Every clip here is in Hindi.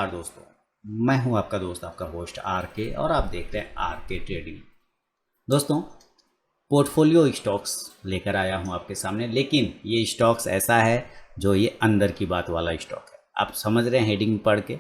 नमस्कार दोस्तों, मैं हूं आपका दोस्त आपका होस्ट आर के और आप देख रहे हैं आर के ट्रेडिंग। दोस्तों, पोर्टफोलियो स्टॉक्स लेकर आया हूं आपके सामने, लेकिन ये स्टॉक्स ऐसा है जो ये अंदर की बात वाला स्टॉक है। आप समझ रहे हैं हेडिंग पढ़ के।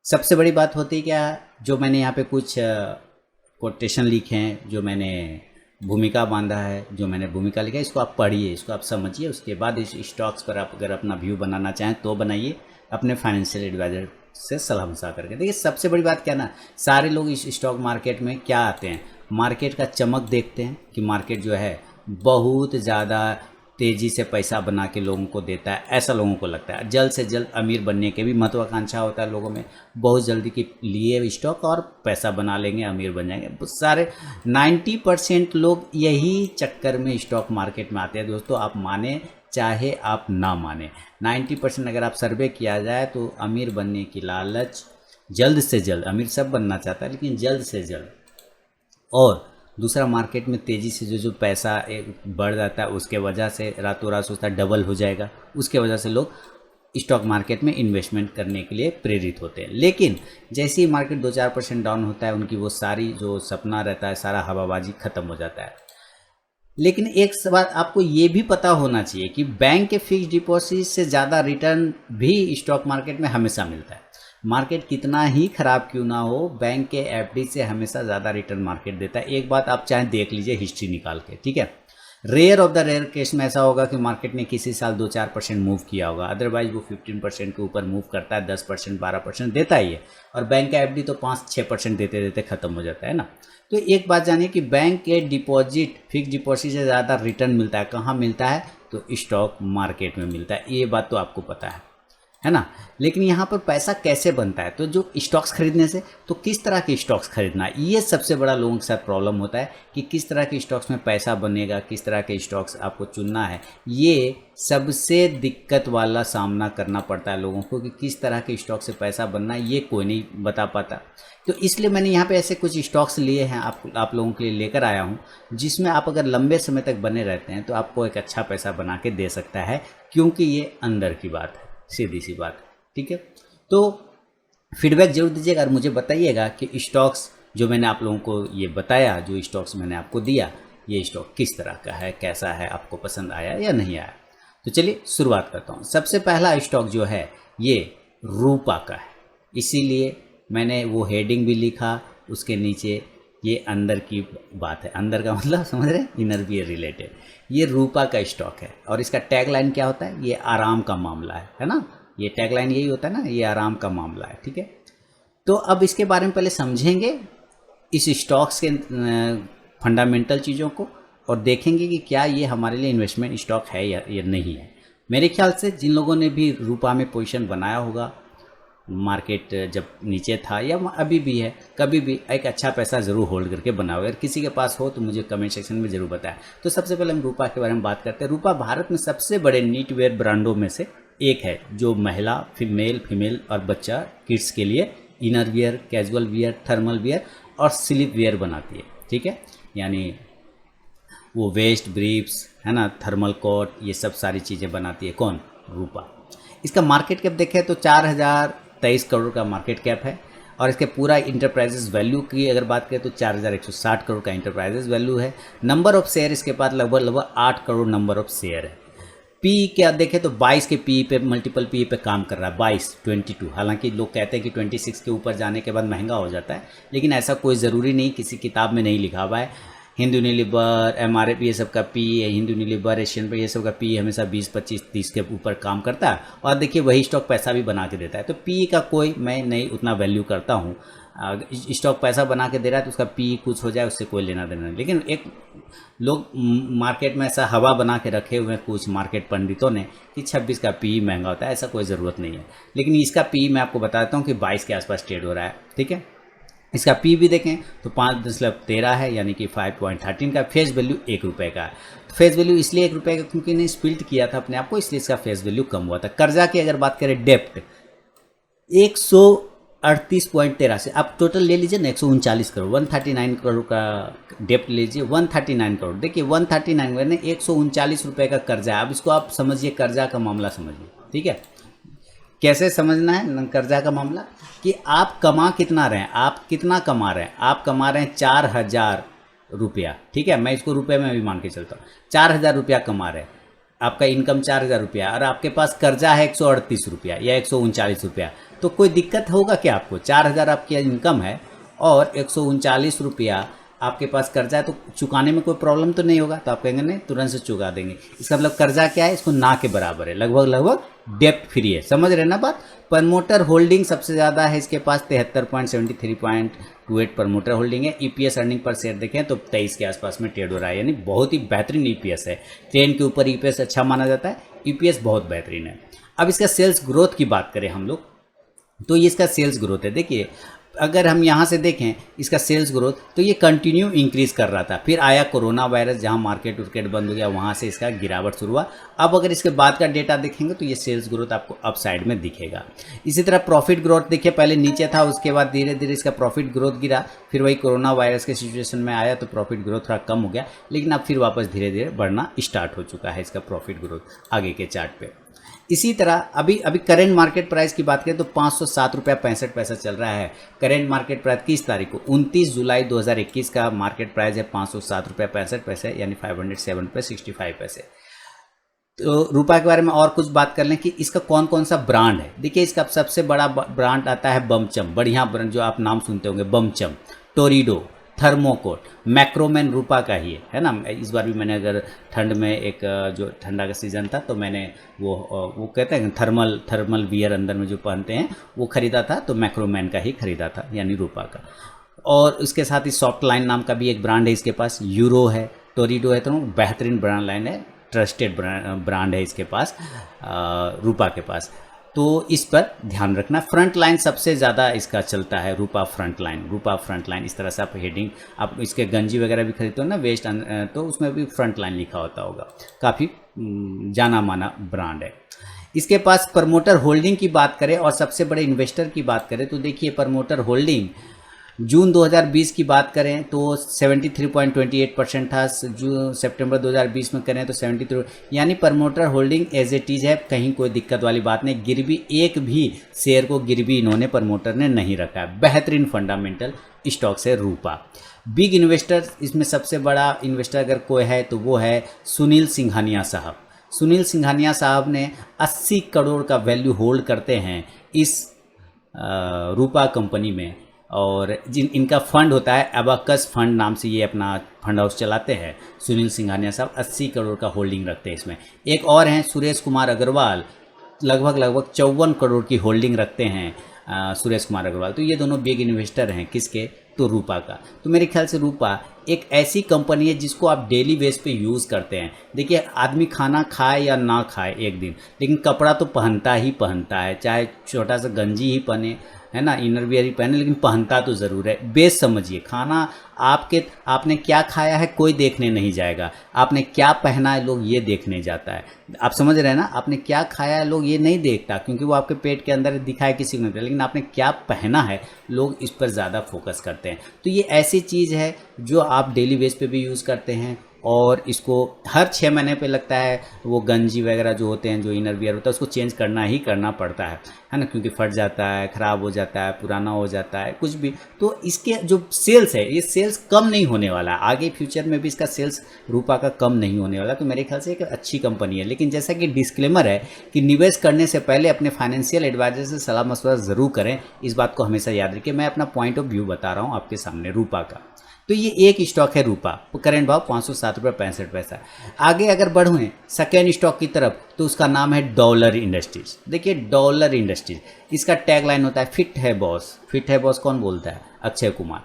सबसे बड़ी बात होती है क्या, जो मैंने यहाँ पे कुछ कोटेशन लिखे हैं, जो मैंने भूमिका बांधा है, जो मैंने भूमिका लिखा है, इसको आप पढ़िए, इसको आप समझिए। उसके बाद इस स्टॉक्स पर आप अगर अपना व्यू बनाना चाहें तो बनाइए, अपने फाइनेंशियल एडवाइजर से सलाह मशवरा करके। देखिए, सबसे बड़ी बात क्या ना, सारे लोग इस स्टॉक मार्केट में क्या आते हैं, मार्केट का चमक देखते हैं कि मार्केट जो है बहुत ज़्यादा तेज़ी से पैसा बना के लोगों को देता है, ऐसा लोगों को लगता है। जल्द से जल्द अमीर बनने के भी महत्वाकांक्षा होता है लोगों में, बहुत जल्दी के लिए स्टॉक और पैसा बना लेंगे, अमीर बन जाएंगे। सारे 90% लोग यही चक्कर में स्टॉक मार्केट में आते हैं। दोस्तों, आप माने चाहे आप ना माने, 90% अगर आप सर्वे किया जाए तो अमीर बनने की लालच, जल्द से जल्द, अमीर सब बनना चाहता है लेकिन जल्द से जल्द, और दूसरा मार्केट में तेज़ी से जो पैसा बढ़ जाता है उसके वजह से रातों रात सोचता है डबल हो जाएगा, उसके वजह से लोग स्टॉक मार्केट में इन्वेस्टमेंट करने के लिए प्रेरित होते हैं। लेकिन जैसे ही मार्केट 2-4% डाउन होता है, उनकी वो सारी जो सपना रहता है, सारा हवाबाजी ख़त्म हो जाता है। लेकिन एक बात आपको ये भी पता होना चाहिए कि बैंक के फिक्स डिपॉजिट से ज़्यादा रिटर्न भी स्टॉक मार्केट में हमेशा मिलता है। मार्केट कितना ही ख़राब क्यों ना हो, बैंक के एफडी से हमेशा ज़्यादा रिटर्न मार्केट देता है। एक बात आप चाहे देख लीजिए हिस्ट्री निकाल के, ठीक है। Rare of the rare case में ऐसा होगा कि मार्केट ने किसी साल 2-4% मूव किया होगा, अदरवाइज वो 15% के ऊपर मूव करता है, 10% 12% देता ही है। और बैंक का एफडी तो 5-6% देते देते ख़त्म हो जाता है ना। तो एक बात जानिए कि बैंक के डिपॉजिट, फिक्स डिपॉजिट से ज़्यादा रिटर्न मिलता है, कहाँ मिलता है, तो स्टॉक मार्केट में मिलता है। ये बात तो आपको पता है ना। लेकिन यहाँ पर पैसा कैसे बनता है, तो जो स्टॉक्स खरीदने से, तो किस तरह के स्टॉक्स खरीदना, ये सबसे बड़ा लोगों के साथ प्रॉब्लम होता है कि किस तरह के स्टॉक्स में पैसा बनेगा, किस तरह के स्टॉक्स आपको चुनना है। ये सबसे दिक्कत वाला सामना करना पड़ता है लोगों को कि किस तरह के स्टॉक से पैसा बनना है, ये कोई नहीं बता पाता। तो इसलिए मैंने यहाँ पे ऐसे कुछ स्टॉक्स लिए हैं, आप लोगों के लिए लेकर आया हूँ, जिसमें आप अगर लंबे समय तक बने रहते हैं तो आपको एक अच्छा पैसा बना के दे सकता है, क्योंकि ये अंदर की बात है, सीधी सी बात, ठीक है। तो फीडबैक जरूर दीजिएगा और मुझे बताइएगा कि स्टॉक्स जो मैंने आप लोगों को ये बताया, जो स्टॉक्स मैंने आपको दिया, ये स्टॉक किस तरह का है, कैसा है, आपको पसंद आया या नहीं आया। तो चलिए शुरुआत करता हूँ। सबसे पहला स्टॉक जो है ये रूपा का है, इसीलिए मैंने वो हेडिंग भी लिखा, उसके नीचे ये अंदर की बात है। अंदर का मतलब समझ रहे हैं, इनर वियर रिलेटेड। ये रूपा का स्टॉक है और इसका टैगलाइन क्या होता है, ये आराम का मामला है ना। ये टैगलाइन यही होता है ना, ये आराम का मामला है, ठीक है। तो अब इसके बारे में पहले समझेंगे, इस स्टॉक्स के फंडामेंटल चीज़ों को, और देखेंगे कि क्या ये हमारे लिए इन्वेस्टमेंट स्टॉक है या नहीं है। मेरे ख्याल से जिन लोगों ने भी रूपा में पोजीशन बनाया होगा, मार्केट जब नीचे था या अभी भी है, कभी भी एक अच्छा पैसा ज़रूर होल्ड करके बनाओ। अगर किसी के पास हो तो मुझे कमेंट सेक्शन में ज़रूर बताएं। तो सबसे पहले हम रूपा के बारे में बात करते हैं। रूपा भारत में सबसे बड़े नीटवेयर ब्रांडों में से एक है, जो महिला, फीमेल और बच्चा, किड्स के लिए inner wear, casual wear, thermal wear और स्लीप वियर बनाती है, ठीक है। यानी वो वेस्ट, ब्रीफ्स, है ना, थर्मल कोट, ये सब सारी चीज़ें बनाती है। कौन? रूपा। इसका मार्केट कैप देखें तो 4023 करोड़ का मार्केट कैप है, और इसके पूरा इंटरप्राइजेज वैल्यू की अगर बात करें तो 4160 करोड़ का इंटरप्राइजेज वैल्यू है। नंबर ऑफ शेयर इसके पास लगभग 8 करोड़ नंबर ऑफ शेयर है। पी क्या देखें तो 22 के पी पे, मल्टीपल पी पे काम कर रहा है, 22। हालांकि लोग कहते हैं कि 26 के ऊपर जाने के बाद महंगा हो जाता है, लेकिन ऐसा कोई ज़रूरी नहीं, किसी किताब में नहीं लिखा हुआ है। हिंदू यूनिलीवर, एमआरएफ, ये सब का पी, हिंदू यूनिलीवर, एशियन पे, ये सब का पी हमेशा 20, 25, 30 के ऊपर काम करता है। और देखिए वही स्टॉक पैसा भी बना के देता है। तो पी का कोई मैं नहीं उतना वैल्यू करता हूँ। स्टॉक पैसा बना के दे रहा है तो उसका पी कुछ हो जाए उससे कोई लेना देना नहीं। लेकिन एक लोग मार्केट में ऐसा हवा बना के रखे हुए हैं कुछ मार्केट पंडितों ने कि 26 का पी महंगा होता है, ऐसा कोई ज़रूरत नहीं है। लेकिन इसका पी मैं आपको बताता हूँ कि 22 के आसपास ट्रेड हो रहा है, ठीक है। इसका पी भी देखें तो 5.13 है, यानी कि 5.13 का। फेस वैल्यू 1 रुपये का है। फेस वैल्यू इसलिए 1 रुपये का क्योंकि इन्हें स्प्लिट किया था अपने आप को, इसलिए इसका फेस वैल्यू कम हुआ था। कर्जा की अगर बात करें, डेप्ट 138.13 से आप टोटल ले लीजिए ना, 139 करोड़, 139 करोड़ का डेप्ट लीजिए, 139 करोड़। देखिए 139 में 139 रुपये का कर्जा है। अब इसको आप समझिए, कर्जा का मामला समझिए, ठीक है। कैसे समझना है कर्जा का मामला कि आप कमा कितना रहे हैं, आप कितना कमा रहे हैं। आप कमा रहे हैं 4,000 रुपया, ठीक है, मैं इसको रुपए में भी मान के चलता हूँ। 4,000 रुपया कमा रहे हैं, आपका इनकम 4,000 रुपया, और आपके पास कर्जा है 138 रुपया या 139 रुपया, तो कोई दिक्कत होगा क्या आपको? 4,000 आपकी इनकम है और 139 रुपया आपके पास कर्जा है, तो चुकाने में कोई प्रॉब्लम तो नहीं होगा? तो आप कहेंगे नहीं, तुरंत से चुका देंगे। इसका मतलब कर्जा क्या है? इसको ना के बराबर है, लगभग डेप्ट फ्री है। समझ रहे ना बात? प्रमोटर होल्डिंग सबसे ज़्यादा है इसके पास, 73.73.28 प्रमोटर होल्डिंग है। ईपीएस अर्निंग पर शेयर देखें तो 23 के आसपास में ट्रेड हो रहा है, यानी बहुत ही बेहतरीन ईपीएस है। ट्रेन के ऊपर ईपीएस अच्छा माना जाता है, ईपीएस बहुत बेहतरीन है। अब इसका सेल्स ग्रोथ की बात करें हम लोग, तो ये इसका सेल्स ग्रोथ है। देखिए अगर हम यहाँ से देखें इसका सेल्स ग्रोथ, तो ये कंटिन्यू इंक्रीज कर रहा था, फिर आया कोरोना वायरस, जहाँ मार्केट उर्केट बंद हो गया, वहाँ से इसका गिरावट शुरू हुआ। अब अगर इसके बाद का डेटा देखेंगे तो ये सेल्स ग्रोथ आपको अप साइड में दिखेगा। इसी तरह प्रॉफिट ग्रोथ देखिए, पहले नीचे था, उसके बाद धीरे धीरे इसका प्रॉफिट ग्रोथ गिरा, फिर वही कोरोना वायरस के सिचुएशन में आया तो प्रॉफिट ग्रोथ थोड़ा कम हो गया, लेकिन अब फिर वापस धीरे धीरे बढ़ना स्टार्ट हो चुका है इसका प्रॉफिट ग्रोथ आगे के चार्ट पे। इसी तरह अभी करेंट मार्केट प्राइस की बात करें तो 507 रुपया 65 पैसा चल रहा है। करेंट मार्केट प्राइस किस तारीख को? 29 जुलाई 2021 का मार्केट प्राइस है 507 रुपया 65 पैसे, यानी 507 रुपये 65 पैसे। तो रुपये के बारे में और कुछ बात कर लें कि इसका कौन कौन सा ब्रांड है। देखिए इसका सबसे बड़ा ब्रांड आता है बमचम, बढ़िया ब्रांड जो आप नाम सुनते होंगे, बमचम, टोरिडो, थर्मोकोट, मैक्रोमैन रूपा का ही है ना। इस बार भी मैंने अगर ठंड में एक जो ठंडा का सीज़न था तो मैंने वो कहते हैं थर्मल वियर अंदर में जो पहनते हैं वो ख़रीदा था, तो मैक्रोमैन का ही ख़रीदा था, यानी रूपा का। और इसके साथ ही सॉफ्ट लाइन नाम का भी एक ब्रांड है इसके पास, यूरो है, टोरिडो है, तो बेहतरीन ब्रांड लाइन है, ट्रस्टेड ब्रांड है इसके पास रूपा के पास। तो इस पर ध्यान रखना। फ्रंट लाइन सबसे ज़्यादा इसका चलता है, रूपा फ्रंट लाइन। इस तरह से आप हेडिंग, आप इसके गंजी वगैरह भी खरीदते हो ना वेस्ट, तो उसमें भी फ्रंट लाइन लिखा होता होगा। काफ़ी जाना माना ब्रांड है। इसके पास प्रमोटर होल्डिंग की बात करें और सबसे बड़े इन्वेस्टर की बात करें तो देखिए प्रमोटर होल्डिंग जून 2020 की बात करें तो 73.28% था, जो सितंबर 2020 में करें तो 73, यानी promoter holding as it is है, कहीं कोई दिक्कत वाली बात नहीं। गिरवी एक भी शेयर को गिरवी इन्होंने प्रमोटर ने नहीं रखा है। बेहतरीन फंडामेंटल स्टॉक्स है रूपा। बिग इन्वेस्टर, इसमें सबसे बड़ा इन्वेस्टर अगर कोई है तो वो है सुनील सिंघानिया साहब। सुनील सिंघानिया साहब ने 80 करोड़ का वैल्यू होल्ड करते हैं इस रूपा कंपनी में, और जिन इनका फंड होता है अबाकस फंड नाम से, ये अपना फंड हाउस चलाते हैं। सुनील सिंघानिया साहब 80 करोड़ का होल्डिंग रखते हैं इसमें। एक और हैं सुरेश कुमार अग्रवाल, लगभग 54 करोड़ की होल्डिंग रखते हैं सुरेश कुमार अग्रवाल। तो ये दोनों बिग इन्वेस्टर हैं किसके? तो रूपा का। तो मेरे ख्याल से रूपा एक ऐसी कंपनी है जिसको आप डेली बेस पे यूज़ करते हैं। देखिए आदमी खाना खाए या ना खाए एक दिन, लेकिन कपड़ा तो पहनता ही पहनता है, चाहे छोटा सा गंजी ही पहने, है ना, इनर वियर ही पहने, लेकिन पहनता तो ज़रूर है। बेस समझिए, खाना आपने क्या खाया है कोई देखने नहीं जाएगा, आपने क्या पहना है लोग ये देखने जाता है। आप समझ रहे हैं ना, आपने क्या खाया है लोग ये नहीं देखता, क्योंकि वो आपके पेट के अंदर दिखाए किसी को नहीं, लेकिन आपने क्या पहना है लोग इस पर ज़्यादा फोकस करते हैं। तो ये ऐसी चीज़ है जो आप डेली बेस पे भी यूज़ करते हैं, और इसको हर 6 महीने पे लगता है वो गंजी वगैरह जो होते हैं, जो इनर वियर होता है, उसको चेंज करना ही करना पड़ता है ना, क्योंकि फट जाता है, ख़राब हो जाता है, पुराना हो जाता है, कुछ भी। तो इसके जो सेल्स है, ये सेल्स कम नहीं होने वाला, आगे फ्यूचर में भी इसका सेल्स रूपा का कम नहीं होने वाला। तो मेरे ख्याल से एक अच्छी कंपनी है। लेकिन जैसा कि डिस्क्लेमर है कि निवेश करने से पहले अपने फाइनेंशियल एडवाइजर से सलाह मशवरा ज़रूर करें, इस बात को हमेशा याद रखिए। मैं अपना पॉइंट ऑफ व्यू बता रहा हूँ आपके सामने रूपा का। तो ये एक स्टॉक है रूपा, करेंट भाव 507 रुपये 65 पैसा। आगे अगर बढ़ें सेकेंड स्टॉक की तरफ तो उसका नाम है डॉलर इंडस्ट्रीज। देखिए डॉलर इंडस्ट्रीज, इसका टैगलाइन होता है फिट है बॉस। फिट है बॉस कौन बोलता है? अक्षय कुमार,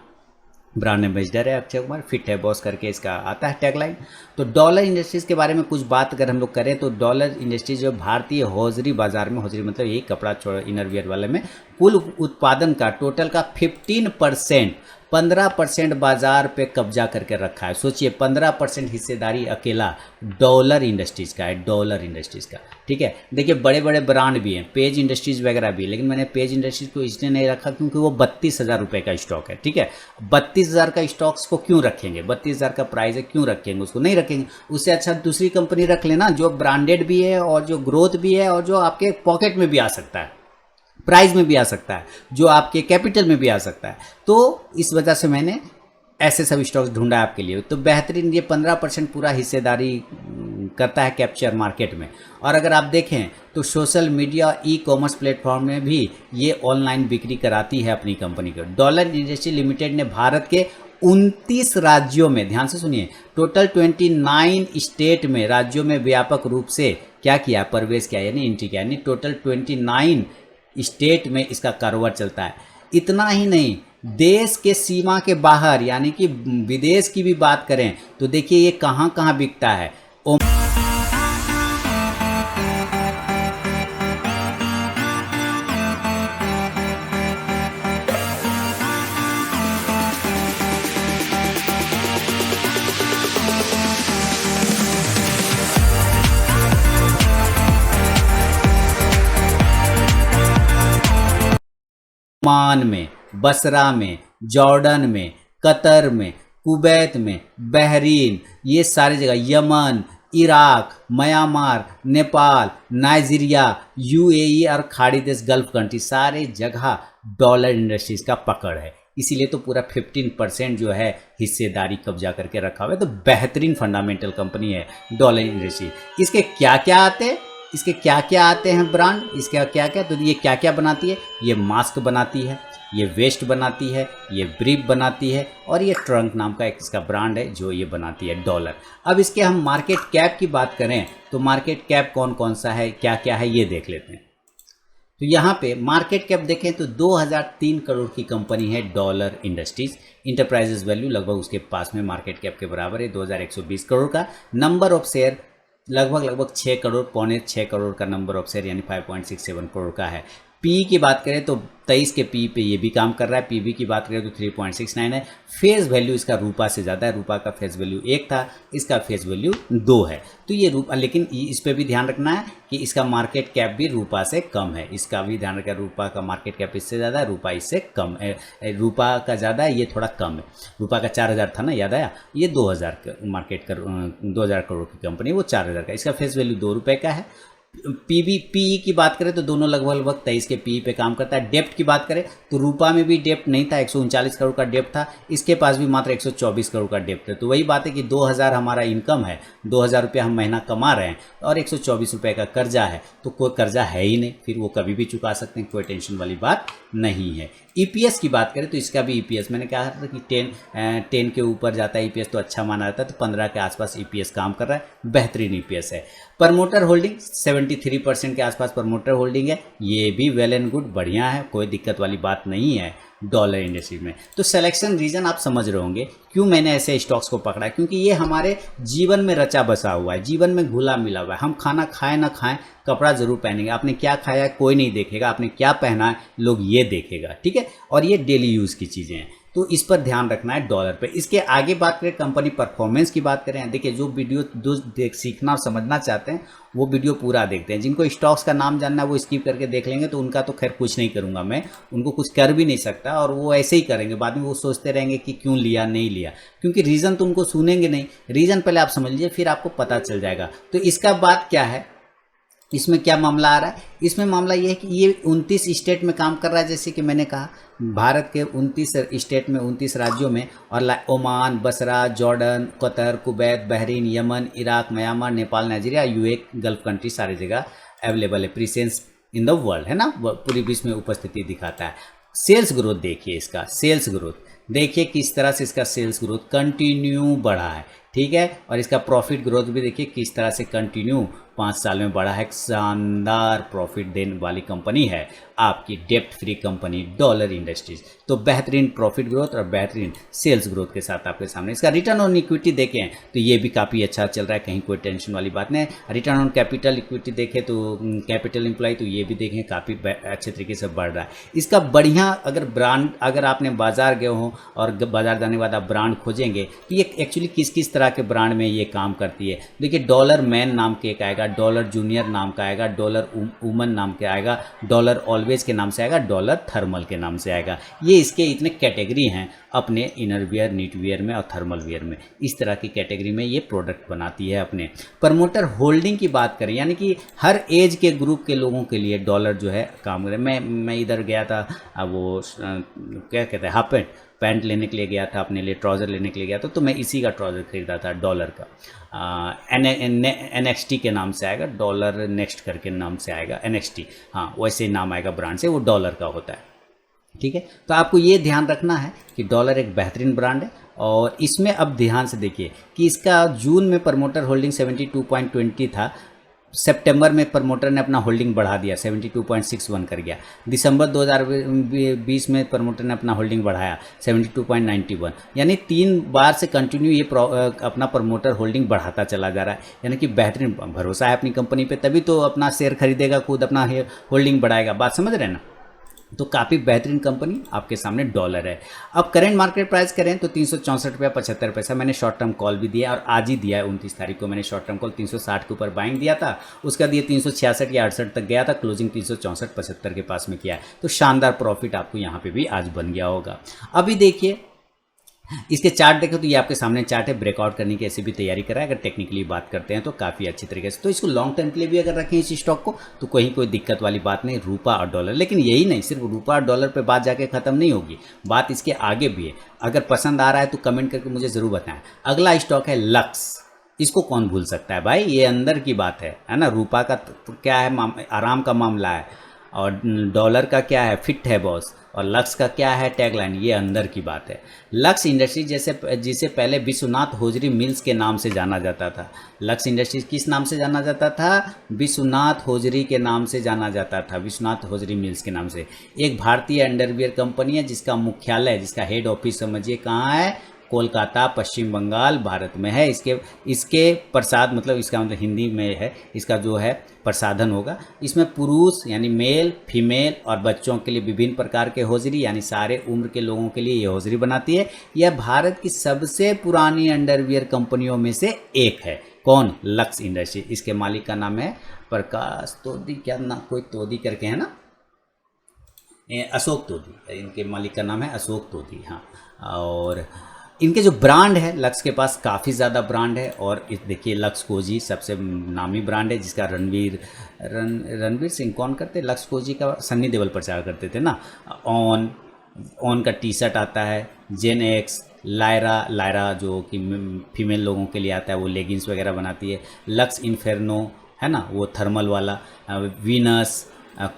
ब्रांड एम्बेसडर है अक्षय कुमार। फिट है बॉस करके इसका आता है टैगलाइन। तो डॉलर इंडस्ट्रीज़ के बारे में कुछ बात अगर हम लोग करें तो डॉलर इंडस्ट्रीज जो भारतीय हौजरी बाजार में, हौजरी मतलब यही कपड़ा छोड़ इनर वियर वाले में, कुल उत्पादन का टोटल का 15% बाजार पे कब्जा करके रखा है। सोचिए 15% हिस्सेदारी अकेला डॉलर इंडस्ट्रीज़ का है, डॉलर इंडस्ट्रीज़ का। ठीक है, देखिए बड़े बड़े ब्रांड भी हैं, पेज इंडस्ट्रीज़ वगैरह भी, लेकिन मैंने पेज इंडस्ट्रीज़ को इसलिए नहीं रखा क्योंकि वो 32,000 रुपये का स्टॉक है। ठीक है, 32,000 का स्टॉक्स को क्यों रखेंगे? 32,000 का प्राइस है, क्यों रखेंगे? उसको नहीं रखेंगे। उससे अच्छा दूसरी कंपनी रख लेना जो ब्रांडेड भी है और जो ग्रोथ भी है और जो आपके पॉकेट में भी आ सकता है। प्राइस में भी आ सकता है, जो आपके कैपिटल में भी आ सकता है। तो इस वजह से मैंने ऐसे सब स्टॉक्स ढूंढा है आपके लिए। तो बेहतरीन ये 15% पूरा हिस्सेदारी करता है कैप्चर मार्केट में। और अगर आप देखें तो social media e commerce platform में भी ये ऑनलाइन बिक्री कराती है अपनी कंपनी को। डॉलर इंडस्ट्री लिमिटेड ने भारत के 29 राज्यों में, ध्यान से सुनिए, टोटल 29 स्टेट में, राज्यों में व्यापक रूप से क्या किया, प्रवेश किया, यानी एंट्री किया, यानी टोटल 29 स्टेट में इसका कारोबार चलता है। इतना ही नहीं, देश के सीमा के बाहर यानी कि विदेश की भी बात करें तो देखिए ये कहाँ कहाँ बिकता है। ओमान में, बसरा में, जॉर्डन में, कतर में, कुवैत में, बहरीन, ये सारी जगह, Yemen, Iraq, Myanmar, Nepal, Nigeria, UAE और खाड़ी देश, गल्फ कंट्री, सारे जगह डॉलर इंडस्ट्रीज का पकड़ है। इसीलिए तो पूरा 15% जो है हिस्सेदारी कब्जा करके रखा हुआ है। तो बेहतरीन फंडामेंटल कंपनी है डॉलर इंडस्ट्री। इसके क्या क्या आते हैं, इसके क्या क्या आते हैं ब्रांड, इसके क्या क्या, तो ये क्या क्या बनाती है, ये मास्क बनाती है, ये वेस्ट बनाती है, ये ब्रीफ बनाती है, और ये ट्रंक नाम का एक इसका ब्रांड है जो ये बनाती है डॉलर। अब इसके हम मार्केट कैप की बात करें तो मार्केट कैप कौन कौन सा है, क्या क्या है, ये देख लेते हैं। तो यहाँ पे मार्केट कैप देखें तो 2003 करोड़ की कंपनी है डॉलर इंडस्ट्रीज। इंटरप्राइजेज वैल्यू लगभग उसके पास में मार्केट कैप के बराबर है, 2120 करोड़ का। नंबर ऑफ शेयर लगभग 6 करोड़, पौने 6 करोड़ का नंबर ऑफ शेयर, यानी 5.67 करोड़ का है। पी की बात करें तो 23 के पी पे ये भी काम कर रहा है। पीबी की बात करें तो 3.69 है। फेस वैल्यू इसका रूपा से ज़्यादा है, रूपा का फेस वैल्यू 1 था, इसका फेस वैल्यू 2 है। तो ये रूपा, लेकिन इस पे भी ध्यान रखना है कि इसका मार्केट कैप भी रूपा से कम है, इसका भी ध्यान रखना। रूपा का मार्केट कैप इससे ज़्यादा है, रूपा इससे कम है। रूपा का ज़्यादा है, ये थोड़ा कम है। रूपा का 4000 था ना, याद आया, ये 2000 मार्केट का 2000 करोड़ की कंपनी, वो 4000 का। इसका फेस वैल्यू 2 रुपये का है। पीई की बात करें तो दोनों लगभग 23 के पीई पे काम करता है। डेप्ट की बात करें तो रूपा में भी डेप्ट नहीं था, 139 करोड़ का डेप्ट था, इसके पास भी मात्र 124 करोड़ का डेप्ट है। तो वही बात है कि 2000 हमारा इनकम है, 2000 रुपये हम महीना कमा रहे हैं और 124 रुपये का कर्जा है, तो कोई कर्जा है ही नहीं, फिर वो कभी भी चुका सकते हैं, कोई टेंशन वाली बात नहीं है। ईपीएस की बात करें तो इसका भी ईपीएस, मैंने कहा था कि 10 के ऊपर जाता है ईपीएस तो अच्छा माना जाता है, तो 15 के आसपास ईपीएस काम कर रहा है, बेहतरीन ईपीएस है। प्रमोटर होल्डिंग 73% के आसपास प्रमोटर होल्डिंग है, ये भी वेल एंड गुड, बढ़िया है, कोई दिक्कत वाली बात नहीं है डॉलर इंडस्ट्री में। तो सिलेक्शन रीजन आप समझ रहे होंगे क्यों मैंने ऐसे स्टॉक्स को पकड़ा, क्योंकि ये हमारे जीवन में रचा बसा हुआ है, जीवन में घुला मिला हुआ है। हम खाना खाएं ना खाएं, कपड़ा जरूर पहनेंगे। आपने क्या खाया है कोई नहीं देखेगा, आपने क्या पहना है लोग ये देखेगा, ठीक है। और ये डेली यूज़ की चीज़ें हैं, तो इस पर ध्यान रखना है डॉलर पे। इसके आगे बात करें, कंपनी परफॉर्मेंस की बात करें, देखिए जो वीडियो सीखना और समझना चाहते हैं वो वीडियो पूरा देखते हैं। जिनको स्टॉक्स का नाम जानना है वो स्किप करके देख लेंगे, तो उनका तो खैर कुछ नहीं करूंगा मैं, उनको कुछ कर भी नहीं सकता, और वो ऐसे ही करेंगे। बाद में वो सोचते रहेंगे कि क्यों लिया नहीं लिया, क्योंकि रीज़न तो उनको सुनेंगे नहीं। रीज़न पहले आप समझ लीजिए, फिर आपको पता चल जाएगा। तो इसका बात क्या है, इसमें क्या मामला आ रहा है, इसमें मामला ये है कि ये 29 स्टेट में काम कर रहा है। जैसे कि मैंने कहा भारत के 29 स्टेट में, 29 राज्यों में, और Oman, Basra, Jordan, Qatar, Kuwait, Bahrain, Yemen, Iraq, Myanmar, Nepal, Nigeria, UAE, gulf country, सारी जगह अवेलेबल है। प्रेजेंस इन द वर्ल्ड है ना, पूरी विश्व में उपस्थिति दिखाता है। सेल्स ग्रोथ देखिए, इसका सेल्स ग्रोथ देखिए किस तरह से इसका सेल्स ग्रोथ कंटिन्यू बढ़ा है, ठीक है। और इसका प्रॉफिट ग्रोथ भी देखिए किस तरह से कंटिन्यू 5 साल में बढ़ा है। शानदार प्रॉफिट देने वाली कंपनी है आपकी डेप्ट फ्री कंपनी डॉलर इंडस्ट्रीज। तो बेहतरीन प्रॉफिट ग्रोथ और बेहतरीन सेल्स ग्रोथ के साथ आपके सामने। इसका रिटर्न ऑन इक्विटी देखें तो ये भी काफ़ी अच्छा चल रहा है, कहीं कोई टेंशन वाली बात नहीं। रिटर्न ऑन कैपिटल इक्विटी देखें तो कैपिटल एम्प्लॉय, तो ये भी देखें काफ़ी अच्छे तरीके से बढ़ रहा है। इसका बढ़िया अगर ब्रांड, अगर आपने बाजार गए हो और बाजार जाने के बाद आप ब्रांड खोजेंगे तो ये एक्चुअली किस किस तरह के ब्रांड में ये काम करती है। देखिए डॉलर मैन नाम के एक आएगा, डॉलर जूनियर नाम का आएगा, डॉलर वुमन नाम के आएगा, डॉलर ऑलवेज के नाम से आएगा, डॉलर थर्मल के नाम से आएगा। ये इसके इतने कैटेगरी हैं अपने इनर वियर, नीट वियर में और थर्मल वियर में। इस तरह की कैटेगरी में ये प्रोडक्ट बनाती है अपने। प्रमोटर होल्डिंग की बात करें, यानी कि हर एज के ग्रुप के लोगों के लिए डॉलर जो है काम करे। मैं इधर गया था, वो क्या कहते हैं, हाफ पैंट लेने के लिए गया था, अपने लिए ट्राउज़र लेने के लिए गया था, तो मैं इसी का ट्राउज़र खरीदा था डॉलर का। NXT के नाम से आएगा, डॉलर नेक्स्ट करके नाम से आएगा, NXT, हाँ वैसे ही नाम आएगा ब्रांड से, वो डॉलर का होता है। ठीक है, तो आपको ये ध्यान रखना है कि डॉलर एक बेहतरीन ब्रांड है। और इसमें अब ध्यान से देखिए कि इसका जून में प्रमोटर होल्डिंग 72.20 था, सितंबर में प्रमोटर ने अपना होल्डिंग बढ़ा दिया, 72.61 कर गया। दिसंबर 2020 में प्रमोटर ने अपना होल्डिंग बढ़ाया 72.91, यानी 3 बार से कंटिन्यू ये अपना प्रमोटर होल्डिंग बढ़ाता चला जा रहा है। यानी कि बेहतरीन भरोसा है अपनी कंपनी पे, तभी तो अपना शेयर खरीदेगा, खुद अपना होल्डिंग बढ़ाएगा। बात समझ रहे हैं ना? तो काफ़ी बेहतरीन कंपनी आपके सामने डॉलर है। अब करंट मार्केट प्राइस करें तो 364.75 मैंने शॉर्ट टर्म कॉल भी दिया और आज ही दिया है, 29 तारीख को मैंने शॉर्ट टर्म कॉल 360 के ऊपर बाइंग दिया था, उसका दिए 366 या 68 तक गया था, क्लोजिंग 364.75 के पास में किया है। तो शानदार प्रॉफिट आपको यहाँ पे भी आज बन गया होगा। अभी देखिए इसके चार्ट देखें तो ये आपके सामने चार्ट है, ब्रेकआउट करने की ऐसी भी तैयारी कर रहा है। अगर टेक्निकली बात करते हैं तो काफ़ी अच्छी तरीके से, तो इसको लॉन्ग टर्म के लिए भी अगर रखें इस स्टॉक को तो कोई दिक्कत वाली बात नहीं, रूपा और डॉलर। लेकिन यही नहीं, सिर्फ रूपा और डॉलर पे बात जाके ख़त्म नहीं होगी, बात इसके आगे भी है। अगर पसंद आ रहा है तो कमेंट करके मुझे ज़रूर बताएं। अगला स्टॉक है लक्स। इसको कौन भूल सकता है भाई, ये अंदर की बात है ना। रूपा का क्या है, आराम का मामला है, और डॉलर का क्या है, फिट है बॉस, और लक्स का क्या है, टैगलाइन, ये अंदर की बात है। लक्स इंडस्ट्रीज जिसे पहले विश्वनाथ होजरी मिल्स के नाम से जाना जाता था। लक्स इंडस्ट्रीज किस नाम से जाना जाता था? विश्वनाथ होजरी के नाम से जाना जाता था, विश्वनाथ होजरी मिल्स के नाम से। एक भारतीय अंडरवियर कंपनी है जिसका मुख्यालय, जिसका हेड ऑफिस समझिए कहाँ है, कोलकाता, पश्चिम बंगाल, भारत में है। इसके प्रसाद मतलब इसका मतलब हिंदी में है, इसका जो है प्रसाधन होगा। इसमें पुरुष यानी मेल, फीमेल और बच्चों के लिए विभिन्न प्रकार के हौजरी, यानी सारे उम्र के लोगों के लिए ये हौजरी बनाती है। यह भारत की सबसे पुरानी अंडरवियर कंपनियों में से एक है। कौन? Lux industry. इसके मालिक का नाम है प्रकाश तोदी, क्या ना कोई तोदी करके है ना, अशोक तोदी। इनके मालिक का नाम है अशोक तोदी, हाँ। और इनके जो ब्रांड है, लक्स के पास काफ़ी ज़्यादा ब्रांड है। और देखिए लक्स कोजी सबसे नामी ब्रांड है, जिसका रणवीर सिंह कौन करते, लक्स कोजी का सन्नी देओल प्रचार करते थे ना। ऑन का टी शर्ट आता है, जेन एक्स, लायरा जो कि फीमेल लोगों के लिए आता है, वो लेगिंग्स वगैरह बनाती है। लक्स इन्फेर्नो है ना, वो थर्मल वाला, वीनस,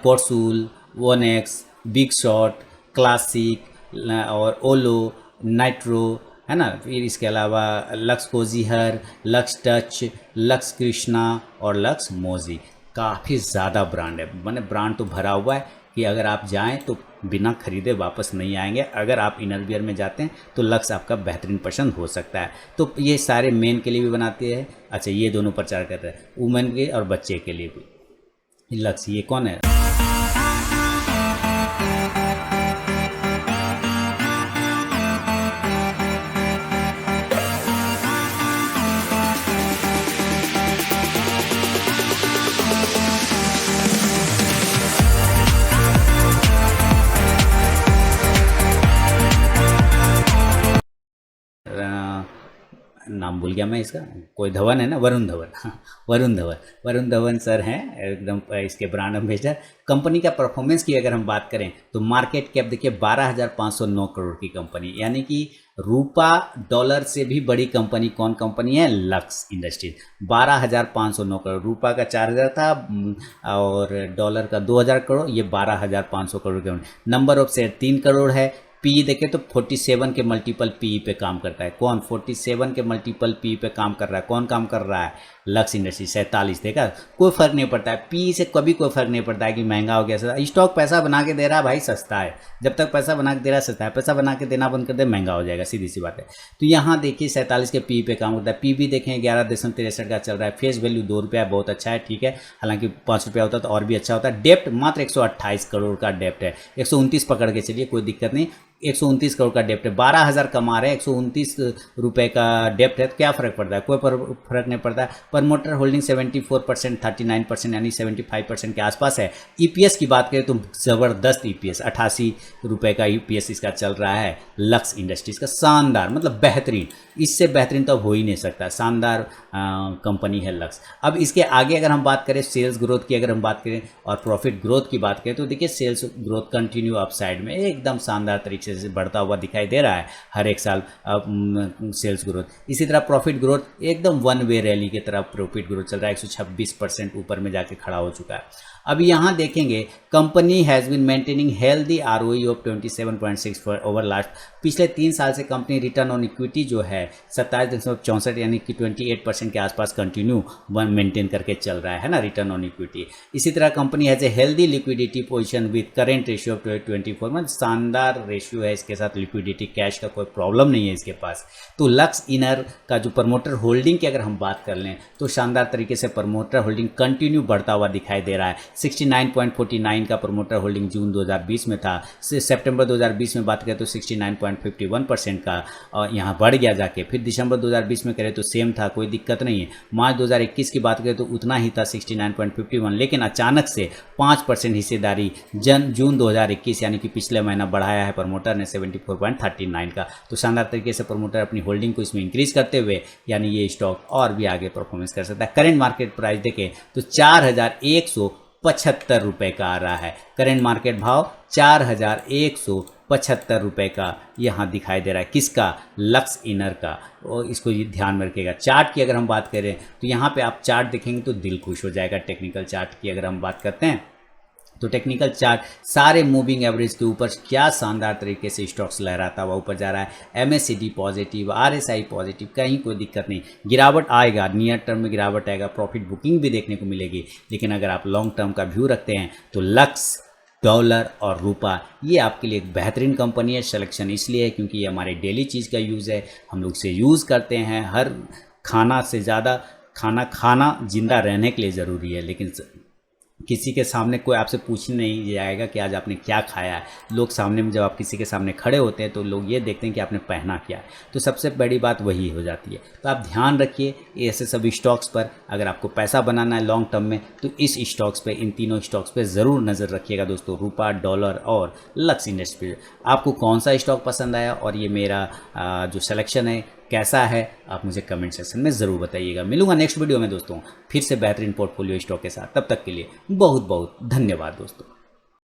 कोर्सूल, One X, Big Shot, Classic और ओलो, नाइट्रो है ना। फिर इसके अलावा Lux Cozi Her, Lux Touch, Lux Krishna और लक्स मोजी। काफ़ी ज़्यादा ब्रांड है, मैंने ब्रांड तो भरा हुआ है कि अगर आप जाएं तो बिना खरीदे वापस नहीं आएंगे। अगर आप इनरवियर में जाते हैं तो लक्स आपका बेहतरीन पसंद हो सकता है। तो ये सारे मेन के लिए भी बनाते हैं। अच्छा, ये दोनों प्रचार करते हैं, वुमेन के और बच्चे के लिए भी लक्स। ये कौन है? नाम भूल गया मैं इसका, कोई धवन है ना, वरुण धवन, हाँ वरुण धवन सर हैं एकदम इसके ब्रांड एम्बेसडर। कंपनी का परफॉर्मेंस की अगर हम बात करें तो मार्केट कैप देखिए 12,509 करोड़ की कंपनी, यानी कि रूपा डॉलर से भी बड़ी कंपनी कौन कंपनी है? Lux industries. 12,509 करोड़, रूपा का 4,000 था और डॉलर का 2,000 करोड़, ये 12,500 करोड़ की। नंबर ऑफ शेयर 3 करोड़ है। पी देखे तो 47 के मल्टीपल पी पे काम करता है। कौन? 47 के मल्टीपल पी पे काम कर रहा है। कौन काम कर रहा है? Lux industry. 47 देखा, कोई फर्क नहीं पड़ता है, पी से कभी कोई फर्क नहीं पड़ता है कि महंगा हो गया सस्ता। स्टॉक पैसा बना के दे रहा है भाई, सस्ता है। जब तक पैसा बना के दे रहा है सस्ता है, पैसा बना के देना बंद कर दे महंगा हो जाएगा, सीधी सी बात है। तो यहाँ देखिए 47 के पी पे काम करता है। पी भी देखें 11.63 का चल रहा है। फेस वैल्यू 2 रुपया, बहुत अच्छा है, ठीक है। हालांकि 5 रुपया होता तो और भी अच्छा होता है। डेप्ट मात्र 128 करोड़ का डेप्ट है, 129 पकड़ के चलिए, कोई दिक्कत नहीं। 129 करोड़ का डेप्ट है, 12,000 कमा रहे हैं, 129 रुपये का डेप्ट है, तो क्या फ़र्क पड़ता है? कोई फर्क नहीं पड़ता है। प्रमोटर होल्डिंग 74%, 39% यानी 75% के आसपास है। ईपीएस की बात करें तो ज़बरदस्त ईपीएस 88 रुपये का ईपीएस इसका चल रहा है। लक्स इंडस्ट्रीज़ का शानदार, मतलब बेहतरीन, इससे बेहतरीन तो हो ही नहीं सकता, शानदार कंपनी है लक्स। अब इसके आगे अगर हम बात करें सेल्स ग्रोथ की, अगर हम बात करें और प्रॉफिट ग्रोथ की बात करें, तो देखिए sales growth continue upside में एकदम शानदार तरीके से बढ़ता हुआ दिखाई दे रहा है हर एक साल सेल्स ग्रोथ। इसी तरह प्रॉफिट ग्रोथ एकदम वन वे रैली की तरह प्रॉफिट ग्रोथ चल रहा है, 126% ऊपर में जाके खड़ा हो चुका है। अब यहाँ देखेंगे company has been maintaining healthy ROE of 27.6 for over last. पिछले 3 साल से कंपनी रिटर्न ऑन इक्विटी जो है 27.64 यानी कि 28% के आसपास कंटिन्यू मेंटेन करके चल रहा है ना, रिटर्न ऑन इक्विटी। इसी तरह company has a healthy liquidity position with current ratio of 24, मतलब शानदार रेशियो है इसके साथ, लिक्विडिटी कैश का कोई प्रॉब्लम नहीं है इसके पास। तो लक्स इनर का जो प्रमोटर होल्डिंग की अगर हम बात कर लें तो शानदार तरीके से प्रमोटर होल्डिंग कंटिन्यू बढ़ता हुआ दिखाई दे रहा है। 69.49 का प्रमोटर होल्डिंग जून 2020 में था, सितंबर 2020 में बात करें तो 69.51% का यहाँ बढ़ गया जाके, फिर दिसंबर 2020 में करें तो सेम था, कोई दिक्कत नहीं है। मार्च 2021 की बात करें तो उतना ही था 69.51, लेकिन अचानक से 5% हिस्सेदारी जून 2021 यानी कि पिछले महीना बढ़ाया है प्रमोटर ने 74.39 का। तो शानदार तरीके से प्रमोटर अपनी होल्डिंग को इसमें इंक्रीज करते हुए यानी ये स्टॉक और भी आगे परफॉर्मेंस कर सकता है। करेंट मार्केट प्राइस देखें तो 4,175 रुपये का आ रहा है, करेंट मार्केट भाव 4,175 रुपये का यहाँ दिखाई दे रहा है। किसका? लक्स इनर का। और इसको ये ध्यान में रखिएगा। चार्ट की अगर हम बात करें तो यहाँ पे आप चार्ट देखेंगे तो दिल खुश हो जाएगा। टेक्निकल चार्ट की अगर हम बात करते हैं तो टेक्निकल चार्ट सारे मूविंग एवरेज के ऊपर क्या शानदार तरीके से स्टॉक्स लहराता हुआ ऊपर जा रहा है। MACD पॉजिटिव, RSI पॉजिटिव, कहीं कोई दिक्कत नहीं। गिरावट आएगा, नियर टर्म में गिरावट आएगा, प्रॉफिट बुकिंग भी देखने को मिलेगी, लेकिन अगर आप लॉन्ग टर्म का व्यू रखते हैं तो लक्स, डॉलर और रूपा ये आपके लिए एक बेहतरीन कंपनी है। सिलेक्शन इसलिए है क्योंकि ये हमारे डेली चीज़ का यूज़ है, हम लोग इसे यूज़ करते हैं। हर खाना से ज़्यादा खाना जिंदा रहने के लिए ज़रूरी है, लेकिन किसी के सामने कोई आपसे पूछने नहीं जाएगा कि आज आपने क्या खाया है। लोग सामने में जब आप किसी के सामने खड़े होते हैं तो लोग ये देखते हैं कि आपने पहना क्या है, तो सबसे बड़ी बात वही हो जाती है। तो आप ध्यान रखिए ऐसे सभी स्टॉक्स पर। अगर आपको पैसा बनाना है लॉन्ग टर्म में तो इस स्टॉक्स पे, इन तीनों स्टॉक्स पे ज़रूर नज़र रखिएगा दोस्तों, रूपा, डॉलर और लक्स इंडस्ट्री। आपको कौन सा स्टॉक पसंद आया और ये मेरा जो सिलेक्शन है कैसा है, आप मुझे कमेंट सेक्शन में ज़रूर बताइएगा। मिलूंगा नेक्स्ट वीडियो में दोस्तों फिर से बेहतरीन पोर्टफोलियो स्टॉक के साथ। तब तक के लिए बहुत बहुत धन्यवाद दोस्तों।